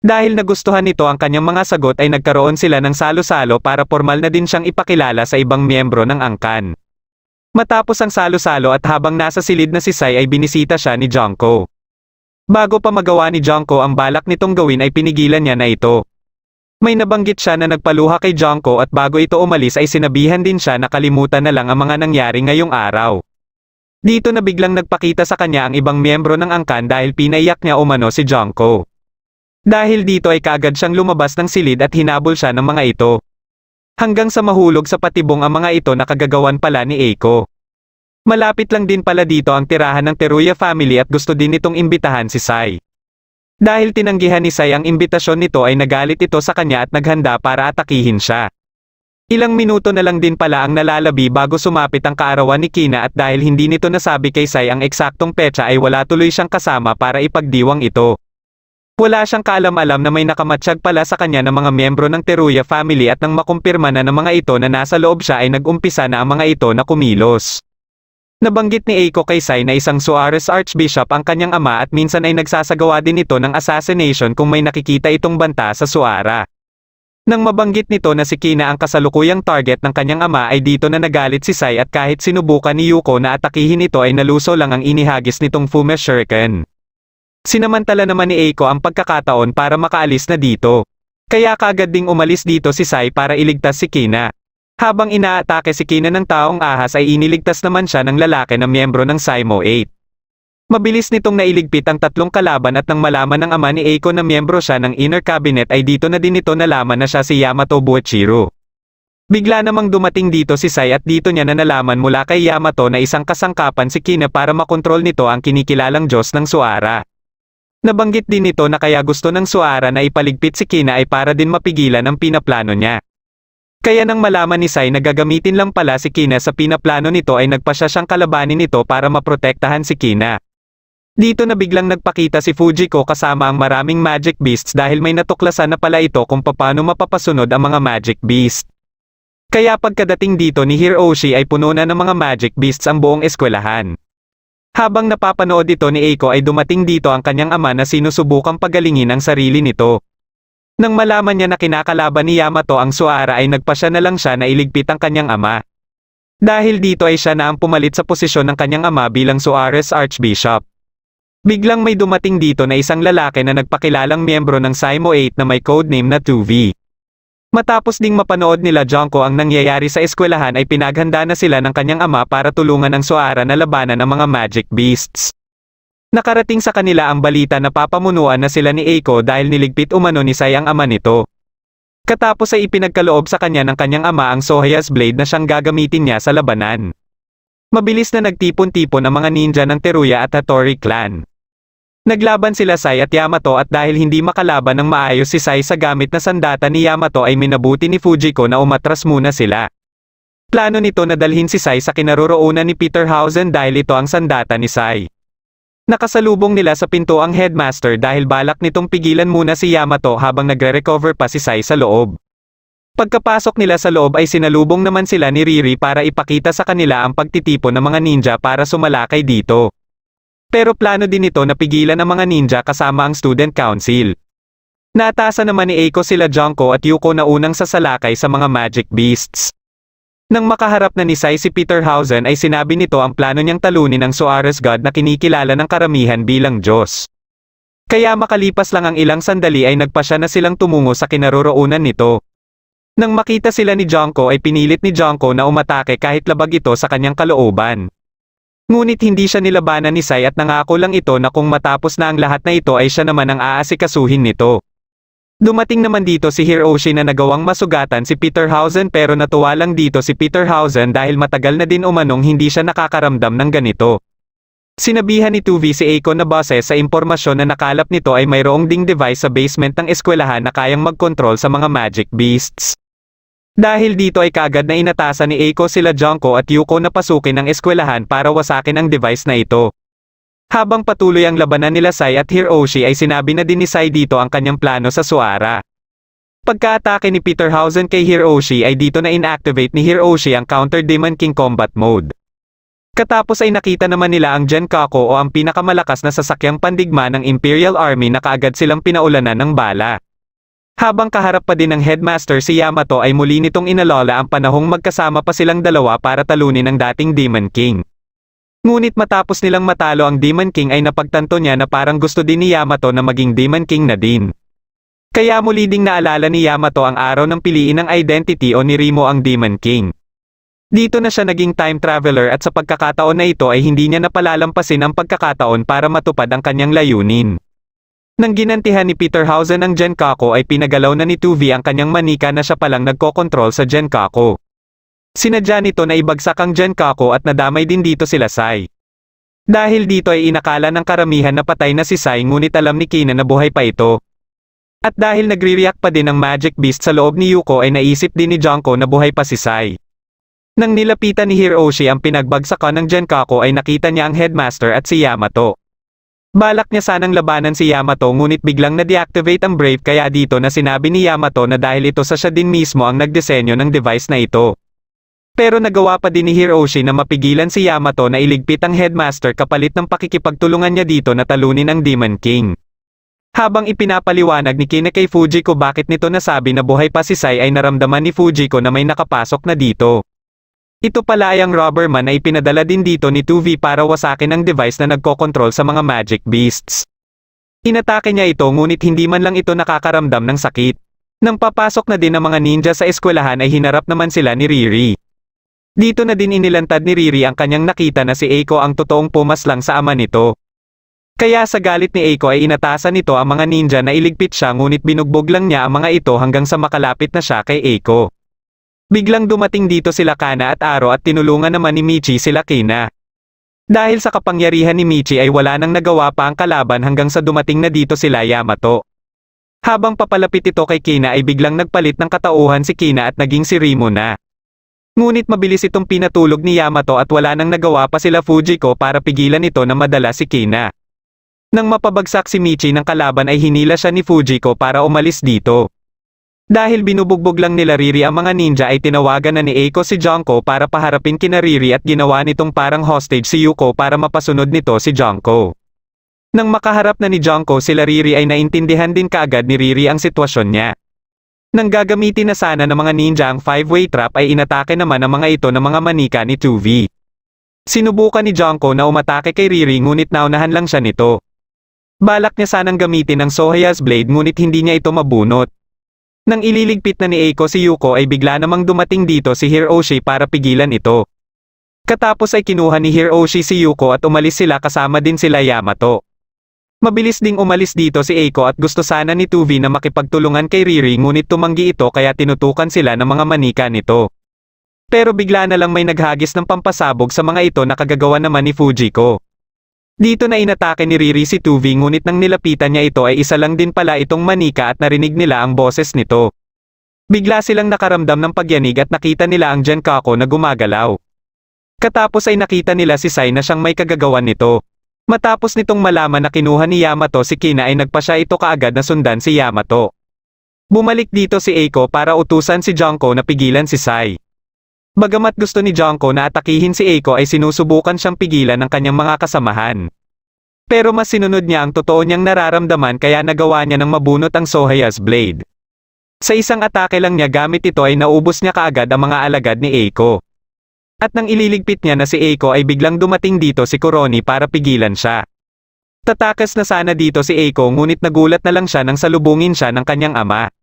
Dahil nagustuhan nito ang kanyang mga sagot ay nagkaroon sila ng salo-salo para formal na din siyang ipakilala sa ibang miyembro ng angkan. Matapos ang salo-salo at habang nasa silid na si Sai ay binisita siya ni Junko. Bago pa magawa ni Junko ang balak nitong gawin ay pinigilan niya na ito. May nabanggit siya na nagpaluha kay Junko at bago ito umalis ay sinabihan din siya na kalimutan na lang ang mga nangyari ngayong araw. Dito na biglang nagpakita sa kanya ang ibang miyembro ng angkan dahil pinaiyak niya umano si Junko. Dahil dito ay kaagad siyang lumabas ng silid at hinabol siya ng mga ito. Hanggang sa mahulog sa patibong ang mga ito na kagagawan pala ni Eiko. Malapit lang din pala dito ang tirahan ng Teruya family at gusto din nitong imbitahan si Sai. Dahil tinanggihan ni Sai ang imbitasyon nito ay nagalit ito sa kanya at naghanda para atakihin siya. Ilang minuto na lang din pala ang nalalabi bago sumapit ang kaarawan ni Kina at dahil hindi nito nasabi kay Sai ang eksaktong petsa ay wala tuloy siyang kasama para ipagdiwang ito. Wala siyang kaalam-alam na may nakamatsyag pala sa kanya ng mga miyembro ng Teruya family at nang makumpirma na ng mga ito na nasa loob siya ay nag-umpisa na ang mga ito na kumilos. Nabanggit ni Eiko kay Sai na isang Suarez Archbishop ang kanyang ama at minsan ay nagsasagawa din ito ng assassination kung may nakikita itong banta sa Suara. Nang mabanggit nito na si Kina ang kasalukuyang target ng kanyang ama ay dito na nagalit si Sai at kahit sinubukan ni Yuko na atakihin ito ay naluso lang ang inihagis nitong Fume Shuriken. Sinamantala naman ni Eiko ang pagkakataon para makaalis na dito. Kaya kaagad ding umalis dito si Sai para iligtas si Kina. Habang inaatake si Kina ng taong ahas ay iniligtas naman siya ng lalaki na miyembro ng Saimo 8. Mabilis nitong nailigpit ang tatlong kalaban at nang malaman ng ama ni Eiko na miyembro siya ng inner cabinet ay dito na din ito nalaman na siya si Yamato Buichiro. Bigla namang dumating dito si Sai at dito niya na nalaman mula kay Yamato na isang kasangkapan si Kina para makontrol nito ang kinikilalang Diyos ng Suara. Nabanggit din nito na kaya gusto ng Suara na ipaligpit si Kina ay para din mapigilan ang pinaplano niya. Kaya nang malaman ni Sai na gagamitin lang pala si Kina sa pinaplano nito ay nagpasya siyang kalabanin nito para maprotektahan si Kina. Dito na biglang nagpakita si Fujiko kasama ang maraming magic beasts dahil may natuklasan na pala ito kung paano mapapasunod ang mga magic beast. Kaya pagkadating dito ni Hiroshi ay puno na ng mga magic beasts ang buong eskwelahan. Habang napapanood ito ni Eiko ay dumating dito ang kanyang ama na sinusubukang pagalingin ang sarili nito. Nang malaman niya na kinakalaban ni Yamato ang Suara ay nagpasya na lang siya na iligpit ang kanyang ama. Dahil dito ay siya na ang pumalit sa posisyon ng kanyang ama bilang Suarez Archbishop. Biglang may dumating dito na isang lalaki na nagpakilalang miyembro ng Saimo 8 na may codename na 2V. Matapos ding mapanood nila Junko ang nangyayari sa eskwelahan ay pinaghanda na sila ng kanyang ama para tulungan ang Suara na labanan ang mga magic beasts. Nakarating sa kanila ang balita na papamunuan na sila ni Eiko dahil niligpit umano ni Sai ang ama nito. Katapos ay ipinagkaloob sa kanya ng kanyang ama ang Sohaya's Blade na siyang gagamitin niya sa labanan. Mabilis na nagtipon-tipon ang mga ninja ng Teruya at Hattori clan. Naglaban sila Sai at Yamato at dahil hindi makalaban ng maayos si Sai sa gamit na sandata ni Yamato ay minabuti ni Fujiko na umatras muna sila. Plano nito na dalhin si Sai sa kinaroroonan ni Peterhausen dahil ito ang sandata ni Sai. Nakasalubong nila sa pinto ang headmaster dahil balak nitong pigilan muna si Yamato habang nagre-recover pa si Sai sa loob. Pagkapasok nila sa loob ay sinalubong naman sila ni Riri para ipakita sa kanila ang pagtitipon ng mga ninja para sumalakay dito. Pero plano din nito na pigilan ang mga ninja kasama ang student council. Naatasan naman ni Eiko sila Junko at Yuko na unang sasalakay sa mga magic beasts. Nang makaharap na ni Sai si Peterhausen ay sinabi nito ang plano niyang talunin ang Suarez God na kinikilala ng karamihan bilang Diyos. Kaya makalipas lang ang ilang sandali ay nagpasya na silang tumungo sa kinaroroonan nito. Nang makita sila ni Junko ay pinilit ni Junko na umatake kahit labag ito sa kanyang kalooban. Ngunit hindi siya nilabanan ni Sai at nangako lang ito na kung matapos na ang lahat na ito ay siya naman ang aasikasuhin nito. Dumating naman dito si Hiroshi na nagawang masugatan si Peterhausen pero natuwa lang dito si Peterhausen dahil matagal na din umanong hindi siya nakakaramdam ng ganito. Sinabihan ni 2V si Eiko na base sa impormasyon na nakalap nito ay mayroong ding device sa basement ng eskwelahan na kayang magkontrol sa mga magic beasts. Dahil dito ay kaagad na inatasan ni Eiko sila Junko at Yuko na pasukin ang eskwelahan para wasakin ang device na ito. Habang patuloy ang labanan nila Sai at Hiroshi ay sinabi na din ni Sai dito ang kanyang plano sa Suara. Pagka-atake ni Peterhausen kay Hiroshi ay dito na inactivate ni Hiroshi ang Counter Demon King Combat Mode. Katapos ay nakita naman nila ang Genkako o ang pinakamalakas na sasakyang pandigma ng Imperial Army na kaagad silang pinaulanan ng bala. Habang kaharap pa din ng headmaster si Yamato ay muli nitong inalola ang panahong magkasama pa silang dalawa para talunin ang dating Demon King. Ngunit matapos nilang matalo ang Demon King ay napagtanto niya na parang gusto din ni Yamato na maging Demon King na din. Kaya muli ding naalala ni Yamato ang araw ng piliin ng identity o ni Rimo ang Demon King. Dito na siya naging time traveler at sa pagkakataon na ito ay hindi niya napalalampasin ang pagkakataon para matupad ang kanyang layunin. Nang ginantihan ni Peter Hausen ang Genkaku ay pinagalaw na ni 2V ang kanyang manika na siya palang nagkokontrol sa Genkaku. Sinadya nito na ibagsak ang Genkaku at nadamay din dito sila Sai. Dahil dito ay inakala ng karamihan na patay na si Sai ngunit alam ni Kina na buhay pa ito. At dahil nagre-react pa din ang Magic Beast sa loob ni Yuko ay naisip din ni Junko na buhay pa si Sai. Nang nilapitan ni Hiroshi ang pinagbagsakan ng Genkaku ay nakita niya ang headmaster at si Yamato. Balak niya sanang labanan si Yamato ngunit biglang na-deactivate ang Brave kaya dito na sinabi ni Yamato na dahil ito sa siya din mismo ang nagdisenyo ng device na ito. Pero nagawa pa din ni Hiroshi na mapigilan si Yamato na iligpit ang headmaster kapalit ng pakikipagtulungan niya dito na talunin ang Demon King. Habang ipinapaliwanag ni Kina kay Fujiko bakit nito nasabi na buhay pa si Sai ay naramdaman ni Fujiko na may nakapasok na dito. Ito pala ay ang Robberman na ipinadala din dito ni 2V para wasakin ang device na nagkokontrol sa mga Magic Beasts. Inatake niya ito ngunit hindi man lang ito nakakaramdam ng sakit. Nang papasok na din ang mga ninja sa eskwelahan ay hinarap naman sila ni Riri. Dito na din inilantad ni Riri ang kanyang nakita na si Eiko ang totoong pumaslang sa ama nito. Kaya sa galit ni Eiko ay inatasan nito ang mga ninja na iligpit siya ngunit binugbog lang niya ang mga ito hanggang sa makalapit na siya kay Eiko. Biglang dumating dito sila Kana at Aro at tinulungan naman ni Michi sila Kina. Dahil sa kapangyarihan ni Michi ay wala nang nagawa pa ang kalaban hanggang sa dumating na dito sila Yamato. Habang papalapit ito kay Kina ay biglang nagpalit ng katauhan si Kina at naging si Rimo na. Ngunit mabilis itong pinatulog ni Yamato at wala nang nagawa pa sila Fujiko para pigilan ito na madala si Kina. Nang mapabagsak si Michi ng kalaban ay hinila siya ni Fujiko para umalis dito. Dahil binubugbog lang nila Riri ang mga ninja ay tinawagan na ni Eiko si Junko para paharapin kina Riri at ginawa nitong parang hostage si Yuko para mapasunod nito si Junko. Nang makaharap na ni Junko sila Riri ay naintindihan din kaagad ni Riri ang sitwasyon niya. Nang gagamitin na sana ng mga ninja ang 5-way trap ay inatake naman ang mga ito ng mga manika ni 2V. Sinubukan ni Junko na umatake kay Riri ngunit naunahan lang siya nito. Balak niya sanang gamitin ang Sohaya's Blade ngunit hindi niya ito mabunot. Nang ililigpit na ni Eiko si Yuko ay bigla namang dumating dito si Hiroshi para pigilan ito. Katapos ay kinuha ni Hiroshi si Yuko at umalis sila kasama din sila Yamato. Mabilis ding umalis dito si Eiko at gusto sana ni 2V na makipagtulungan kay Riri ngunit tumanggi ito kaya tinutukan sila ng mga manika nito. Pero bigla na lang may naghagis ng pampasabog sa mga ito na kagagawa naman ni Fujiko. Dito na inatake ni Riri si 2V ngunit nang nilapitan niya ito ay isa lang din pala itong manika at narinig nila ang boses nito. Bigla silang nakaramdam ng pagyanig at nakita nila ang Genkaku na gumagalaw. Katapos ay nakita nila si Sai na siyang may kagagawan nito. Matapos nitong malaman na kinuha ni Yamato si Kina ay nagpa siya ito kaagad na sundan si Yamato. Bumalik dito si Eiko para utusan si Junko na pigilan si Sai. Bagamat gusto ni Junko na atakihin si Eiko ay sinusubukan siyang pigilan ng kanyang mga kasamahan. Pero mas sinunod niya ang totoo niyang nararamdaman kaya nagawa niya ng mabunot ang Sohaya's Blade. Sa isang atake lang niya gamit ito ay naubos niya kaagad ang mga alagad ni Eiko. At nang ililigpit niya na si Eiko ay biglang dumating dito si Kuroni para pigilan siya. Tatakas na sana dito si Eiko ngunit nagulat na lang siya nang salubungin siya ng kanyang ama.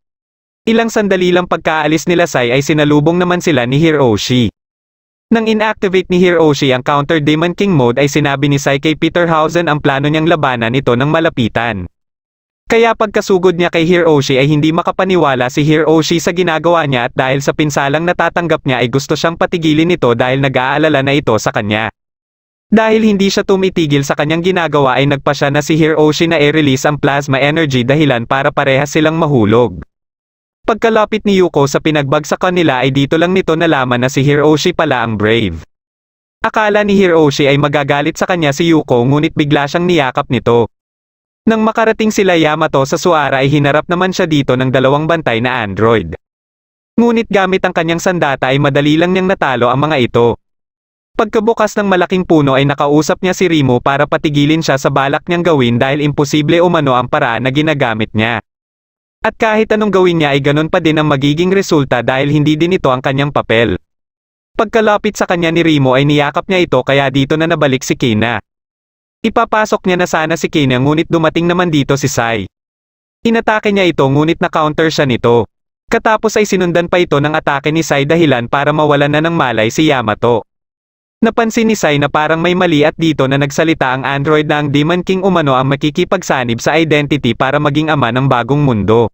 Ilang sandali lang pagkaalis nila Sai ay sinalubong naman sila ni Hiroshi. Nang inactivate ni Hiroshi ang Counter Demon King mode ay sinabi ni Sai kay Peter Hausen ang plano niyang labanan ito ng malapitan. Kaya pagkasugod niya kay Hiroshi ay hindi makapaniwala si Hiroshi sa ginagawa niya at dahil sa pinsalang natatanggap niya ay gusto siyang patigilin ito dahil nag-aalala na ito sa kanya. Dahil hindi siya tumitigil sa kanyang ginagawa ay nagpa siya na si Hiroshi na i-release ang plasma energy dahilan para parehas silang mahulog. Pagkalapit ni Yuko sa pinagbagsakan nila ay dito lang nito nalaman na si Hiroshi pala ang Brave. Akala ni Hiroshi ay magagalit sa kanya si Yuko ngunit bigla siyang niyakap nito. Nang makarating sila Yamato sa Suara ay hinarap naman siya dito ng dalawang bantay na android. Ngunit gamit ang kanyang sandata ay madali lang niyang natalo ang mga ito. Pagkabukas ng malaking puno ay nakausap niya si Rimo para patigilin siya sa balak niyang gawin dahil imposible umano ang paraan na ginagamit niya. At kahit anong gawin niya ay ganun pa din ang magiging resulta dahil hindi din ito ang kanyang papel. Pagkalapit sa kanya ni Remo ay niyakap niya ito kaya dito na nabalik si Kina. Ipapasok niya na sana si Kina ngunit dumating naman dito si Sai. Inatake niya ito ngunit na-counter siya nito. Katapos ay sinundan pa ito ng atake ni Sai dahilan para mawalan na ng malay si Yamato. Napansin ni Sai na parang may mali at dito na nagsalita ang android na ang Demon King umano ang makikipagsanib sa identity para maging ama ng bagong mundo.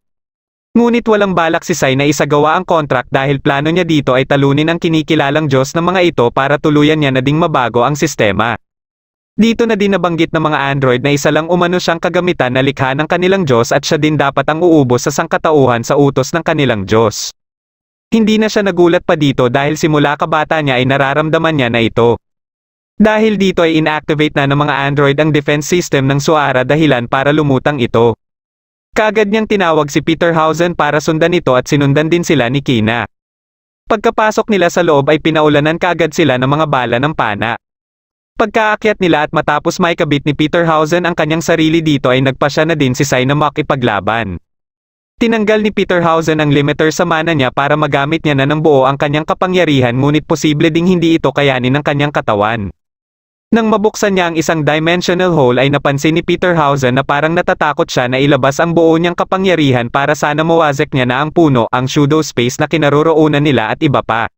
Ngunit walang balak si Sai na isagawa ang contract dahil plano niya dito ay talunin ang kinikilalang Diyos ng mga ito para tuluyan niya na ding mabago ang sistema. Dito na din nabanggit ng mga android na isa lang umano siyang kagamitan na likha ng kanilang Diyos at siya din dapat ang uubos sa sangkatauhan sa utos ng kanilang Diyos. Hindi na siya nagulat pa dito dahil simula kabata niya ay nararamdaman niya na ito. Dahil dito ay inactivate na ng mga android ang defense system ng Suara dahilan para lumutang ito. Kaagad niyang tinawag si Peterhausen para sundan ito at sinundan din sila ni Kina. Pagkapasok nila sa loob ay pinaulanan kaagad sila ng mga bala ng pana. Pagkaakyat nila at matapos maikabit ni Peterhausen ang kanyang sarili dito ay nagpasya na din si Sai na makipaglaban. Tinanggal ni Peterhausen ang limiter sa mana niya para magamit niya na ng buo ang kanyang kapangyarihan ngunit posible ding hindi ito kayanin ng kanyang katawan. Nang mabuksan niya ang isang dimensional hole ay napansin ni Peterhausen na parang natatakot siya na ilabas ang buo niyang kapangyarihan para sana mawazek niya na ang puno, ang pseudo space na kinaroroonan nila at iba pa.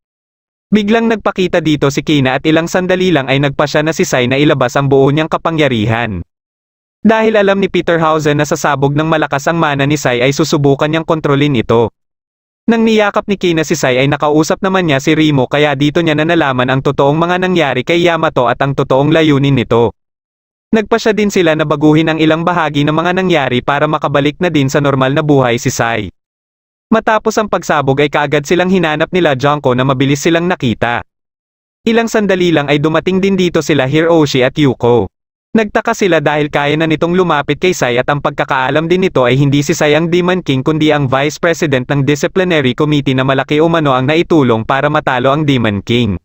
Biglang nagpakita dito si Kina at ilang sandali lang ay nagpasya na si Sai na ilabas ang buo niyang kapangyarihan. Dahil alam ni Peterhausen na sa sabog ng malakas ang mana ni Sai ay susubukan niyang kontrolin ito. Nang niyakap ni Kina si Sai ay nakausap naman niya si Remo kaya dito niya na nalaman ang totoong mga nangyari kay Yamato at ang totoong layunin nito. Nagpasya din sila na baguhin ang ilang bahagi ng mga nangyari para makabalik na din sa normal na buhay si Sai. Matapos ang pagsabog ay kaagad silang hinanap nila Junko na mabilis silang nakita. Ilang sandali lang ay dumating din dito sila Hiroshi at Yuko. Nagtaka sila dahil kaya na nitong lumapit kay Sai at ang pagkakaalam din nito ay hindi si Sai ang Demon King kundi ang Vice President ng Disciplinary Committee na malaki umano ang naitulong para matalo ang Demon King.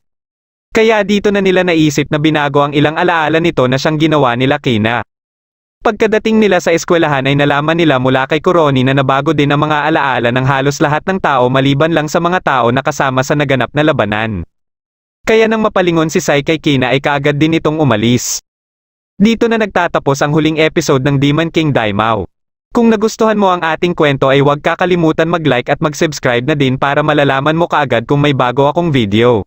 Kaya dito na nila naisip na binago ang ilang alaala nito na siyang ginawa nila Kina. Pagkadating nila sa eskwelahan ay nalaman nila mula kay Kuroni na nabago din ang mga alaala ng halos lahat ng tao maliban lang sa mga tao na kasama sa naganap na labanan. Kaya nang mapalingon si Sai kay Kina ay kaagad din itong umalis. Dito na nagtatapos ang huling episode ng Demon King Daimao. Kung nagustuhan mo ang ating kwento ay huwag kakalimutan mag-like at mag-subscribe na din para malalaman mo kaagad kung may bago akong video.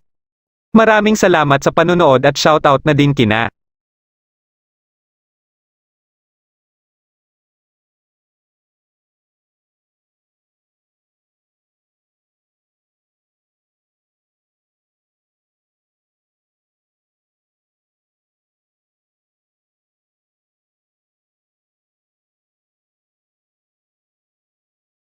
Maraming salamat sa panonood at shoutout na din Kina.